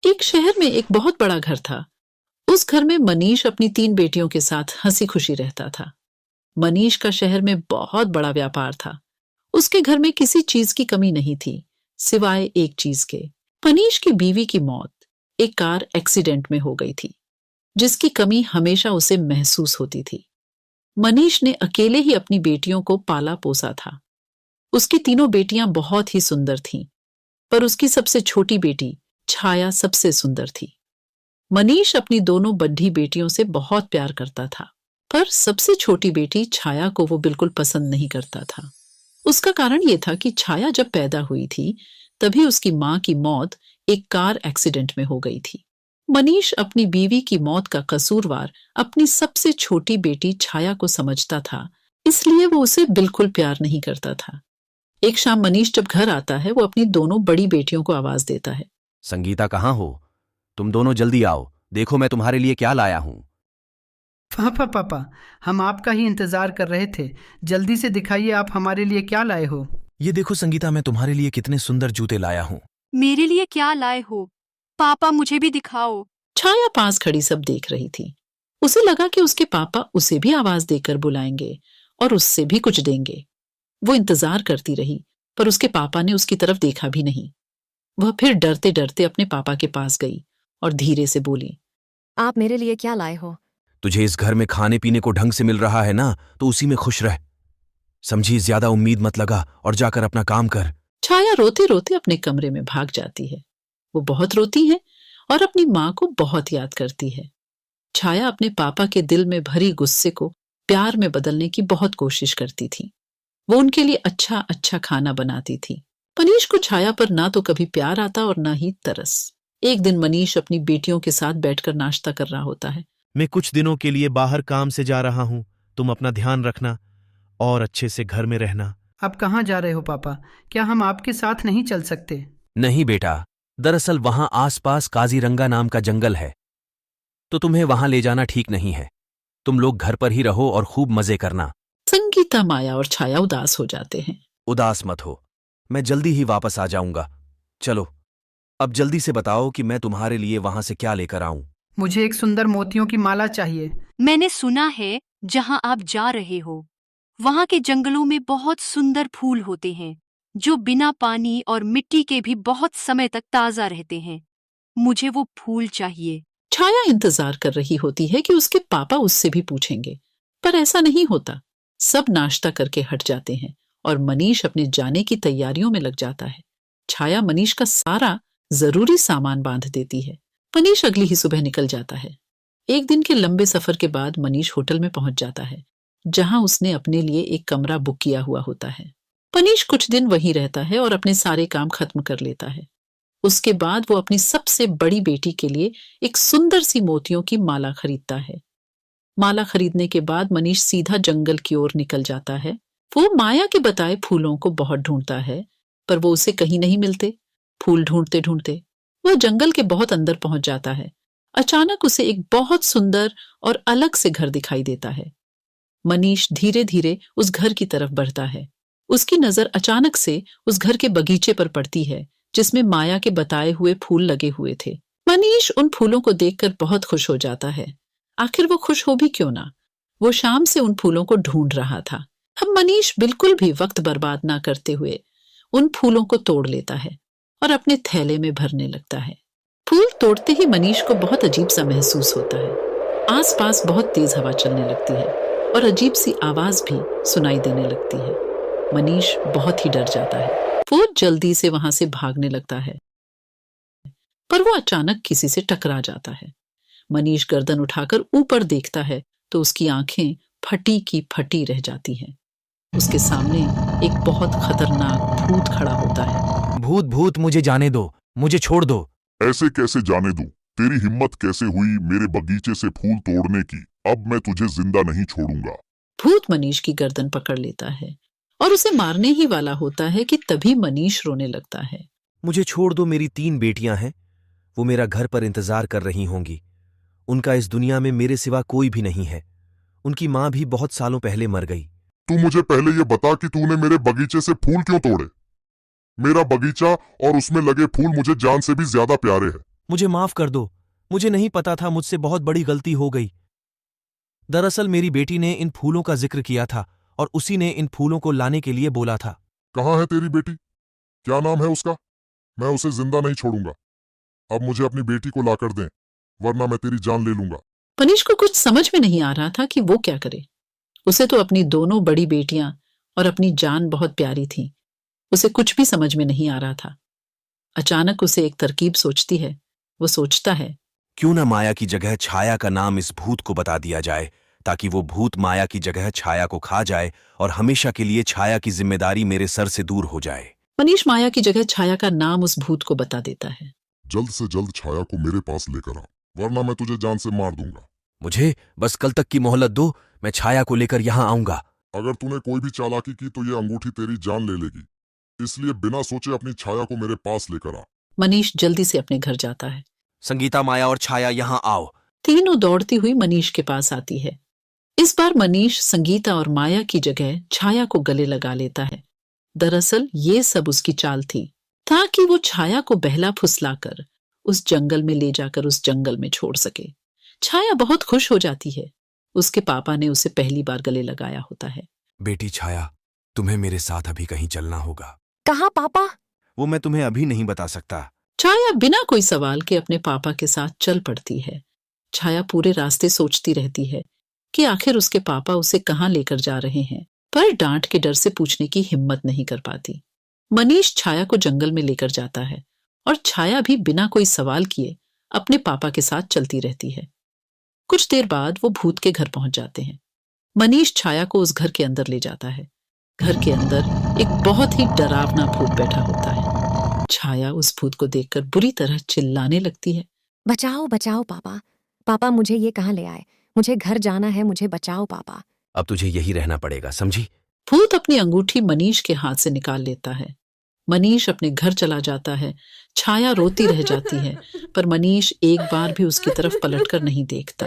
एक शहर में एक बहुत बड़ा घर था। उस घर में मनीष अपनी 3 बेटियों के साथ हंसी खुशी रहता था। मनीष का शहर में बहुत बड़ा व्यापार था। उसके घर में किसी चीज की कमी नहीं थी, सिवाय एक चीज के। मनीष की बीवी की मौत एक कार एक्सीडेंट में हो गई थी, जिसकी कमी हमेशा उसे महसूस होती थी। मनीष ने अकेले ही अपनी बेटियों को पाला पोसा था। उसकी तीनों बेटियां बहुत ही सुंदर थीं, पर उसकी सबसे छोटी बेटी छाया सबसे सुंदर थी। मनीष अपनी दोनों बड्ढी बेटियों से बहुत प्यार करता था, पर सबसे छोटी बेटी छाया को वो बिल्कुल पसंद नहीं करता था। उसका कारण ये था कि छाया जब पैदा हुई थी, तभी उसकी मां की मौत एक कार एक्सीडेंट में हो गई थी। मनीष अपनी बीवी की मौत का कसूरवार अपनी सबसे छोटी बेटी छाया को समझता था, इसलिए वो उसे बिल्कुल प्यार नहीं करता था। एक शाम मनीष जब घर आता है, वो अपनी दोनों बड़ी बेटियों को आवाज देता है। संगीता, कहाँ हो? तुम दोनों जल्दी आओ, देखो मैं तुम्हारे लिए क्या लाया हूं। पापा, हम आपका ही इंतजार कर रहे थे। जल्दी से दिखाइए आप हमारे लिए क्या लाए हो। ये देखो संगीता, मैं तुम्हारे लिए कितने सुंदर जूते लाया हूं। मेरे लिए क्या लाए हो? पापा, मुझे भी दिखाओ। छाया पास खड़ी सब देख रही थी। उसे लगा कि उसके पापा उसे भी आवाज देकर बुलाएंगे और उससे भी कुछ देंगे। वो इंतजार करती रही, पर उसके पापा ने उसकी तरफ देखा भी नहीं। वह फिर डरते डरते अपने पापा के पास गई और धीरे से बोली, आप मेरे लिए क्या लाए हो? तुझे इस घर में खाने पीने को ढंग से मिल रहा है ना, तो उसी में खुश रह। समझी, ज्यादा उम्मीद मत लगा और जाकर अपना काम कर। छाया रोते रोते अपने कमरे में भाग जाती है। वो बहुत रोती है और अपनी माँ को बहुत याद करती है। छाया अपने पापा के दिल में भरी गुस्से को प्यार में बदलने की बहुत कोशिश करती थी। वो उनके लिए अच्छा अच्छा खाना बनाती थी। मनीष को छाया पर ना तो कभी प्यार आता और ना ही तरस। एक दिन मनीष अपनी बेटियों के साथ बैठकर नाश्ता कर रहा होता है। मैं कुछ दिनों के लिए बाहर काम से जा रहा हूं, तुम अपना ध्यान रखना और अच्छे से घर में रहना। आप कहाँ जा रहे हो पापा? क्या हम आपके साथ नहीं चल सकते? नहीं बेटा, दरअसल वहां आसपास काजीरंगा नाम का जंगल है, तो तुम्हें वहां ले जाना ठीक नहीं है। तुम लोग घर पर ही रहो और खूब मजे करना। संगीता, माया और छाया उदास हो जाते हैं। उदास मत हो, मैं जल्दी ही वापस आ जाऊंगा। चलो अब जल्दी से बताओ कि मैं तुम्हारे लिए वहां से क्या लेकर आऊं। मुझे एक सुंदर मोतियों की माला चाहिए। मैंने सुना है जहां आप जा रहे हो, वहां के जंगलों में बहुत सुंदर फूल होते हैं, जो बिना पानी और मिट्टी के भी बहुत समय तक ताजा रहते हैं। मुझे वो फूल चाहिए। छाया इंतजार कर रही होती है कि उसके पापा उससे भी पूछेंगे, पर ऐसा नहीं होता। सब नाश्ता करके हट जाते हैं और मनीष अपने जाने की तैयारियों में लग जाता है। छाया मनीष का सारा जरूरी सामान बांध देती है। मनीष अगली ही सुबह निकल जाता है। एक दिन के लंबे सफर के बाद मनीष होटल में पहुंच जाता है, जहां उसने अपने लिए एक कमरा बुक किया हुआ होता है। मनीष कुछ दिन वहीं रहता है और अपने सारे काम खत्म कर लेता है। उसके बाद वो अपनी सबसे बड़ी बेटी के लिए एक सुंदर सी मोतियों की माला खरीदता है। माला खरीदने के बाद मनीष सीधा जंगल की ओर निकल जाता है। वो माया के बताए फूलों को बहुत ढूंढता है, पर वो उसे कहीं नहीं मिलते। फूल ढूंढते ढूंढते वह जंगल के बहुत अंदर पहुंच जाता है। अचानक उसे एक बहुत सुंदर और अलग से घर दिखाई देता है। मनीष धीरे धीरे उस घर की तरफ बढ़ता है। उसकी नजर अचानक से उस घर के बगीचे पर पड़ती है, जिसमें माया के बताए हुए फूल लगे हुए थे। मनीष उन फूलों को देखकर बहुत खुश हो जाता है। आखिर वो खुश हो भी क्यों ना, वो शाम से उन फूलों को ढूंढ रहा था। अब मनीष बिल्कुल भी वक्त बर्बाद ना करते हुए उन फूलों को तोड़ लेता है और अपने थैले में भरने लगता है। फूल तोड़ते ही मनीष को बहुत अजीब सा महसूस होता है। आसपास बहुत तेज हवा चलने लगती है और अजीब सी आवाज भी सुनाई देने लगती है। मनीष बहुत ही डर जाता है। वो जल्दी से वहां से भागने लगता है, पर वो अचानक किसी से टकरा जाता है। मनीष गर्दन उठाकर ऊपर देखता है तो उसकी आंखें फटी की फटी रह जाती हैं। उसके सामने एक बहुत खतरनाक भूत खड़ा होता है। भूत भूत, मुझे जाने दो, मुझे छोड़ दो। ऐसे कैसे जाने दूं? तेरी हिम्मत कैसे हुई मेरे बगीचे से फूल तोड़ने की? अब मैं तुझे जिंदा नहीं छोड़ूंगा। भूत मनीष की गर्दन पकड़ लेता है और उसे मारने ही वाला होता है कि तभी मनीष रोने लगता है। मुझे छोड़ दो, मेरी 3 बेटियां हैं, वो मेरा घर पर इंतजार कर रही होंगी। उनका इस दुनिया में मेरे सिवा कोई भी नहीं है। उनकी माँ भी बहुत सालों पहले मर गई। तू मुझे पहले ये बता कि तूने मेरे बगीचे से फूल क्यों तोड़े? मेरा बगीचा और उसमें लगे फूल मुझे जान से भी ज्यादा प्यारे हैं। मुझे माफ कर दो, मुझे नहीं पता था, मुझसे बहुत बड़ी गलती हो गई। दरअसल मेरी बेटी ने इन फूलों का जिक्र किया था और उसी ने इन फूलों को लाने के लिए बोला था। कहाँ है तेरी बेटी? क्या नाम है उसका? मैं उसे जिंदा नहीं छोड़ूंगा। अब मुझे अपनी बेटी को लाकर दें, वरना मैं तेरी जान ले लूंगा। मनीष को कुछ समझ में नहीं आ रहा था कि वो क्या करे। उसे तो अपनी दोनों बड़ी बेटियां और अपनी जान बहुत प्यारी थी। उसे कुछ भी समझ में नहीं आ रहा था। अचानक उसे एक तरकीब सोचती है। वो सोचता है, क्यों न माया की जगह छाया का नाम इस भूत को बता दिया जाए, ताकि वो भूत माया की जगह छाया को खा जाए और हमेशा के लिए छाया की जिम्मेदारी मेरे सर से दूर हो जाए। मनीष माया की जगह छाया का नाम उस भूत को बता देता है। जल्द से जल्द छाया को मेरे पास लेकर आ, वरना मैं तुझे जान से मार दूंगा। मुझे बस कल तक की मोहलत दो, मैं छाया को लेकर यहां आऊंगा। अगर तूने कोई भी चालाकी की तो ये अंगूठी तेरी जान ले लेगी, इसलिए बिना सोचे अपनी छाया को मेरे पास लेकर आ। मनीष जल्दी से अपने घर जाता है। संगीता, माया और छाया यहां आओ। तीनों दौड़ती हुई मनीष के पास आती है। इस बार मनीष संगीता और माया की जगह छाया को गले लगा लेता है। दरअसल ये सब उसकी चाल थी, ताकि वो छाया को बहला फुसलाकर उस जंगल में ले जाकर उस जंगल में छोड़ सके। छाया बहुत खुश हो जाती है। उसके पापा ने उसे पहली बार गले लगाया होता है। बेटी छाया, तुम्हें मेरे साथ अभी कहीं चलना होगा। कहाँ पापा? वो मैं तुम्हें अभी नहीं बता सकता। छाया बिना कोई सवाल के अपने पापा के साथ चल पड़ती है। छाया पूरे रास्ते सोचती रहती है कि आखिर उसके पापा उसे कहाँ लेकर जा रहे हैं, पर डांट के डर से पूछने की हिम्मत नहीं कर पाती। मनीष छाया को जंगल में लेकर जाता है और छाया भी बिना कोई सवाल किए अपने पापा के साथ चलती रहती है। कुछ देर बाद वो भूत के घर पहुंच जाते हैं। मनीष छाया को उस घर के अंदर ले जाता है। घर के अंदर एक बहुत ही डरावना भूत बैठा होता है। छाया उस भूत को देखकर बुरी तरह चिल्लाने लगती है। बचाओ बचाओ पापा, पापा मुझे ये कहाँ ले आए? मुझे घर जाना है, मुझे बचाओ पापा। अब तुझे यही रहना पड़ेगा, समझी? भूत अपनी अंगूठी मनीष के हाथ से निकाल लेता है। मनीष अपने घर चला जाता है। छाया रोती रह जाती है, पर मनीष एक बार भी उसकी तरफ पलटकर नहीं देखता।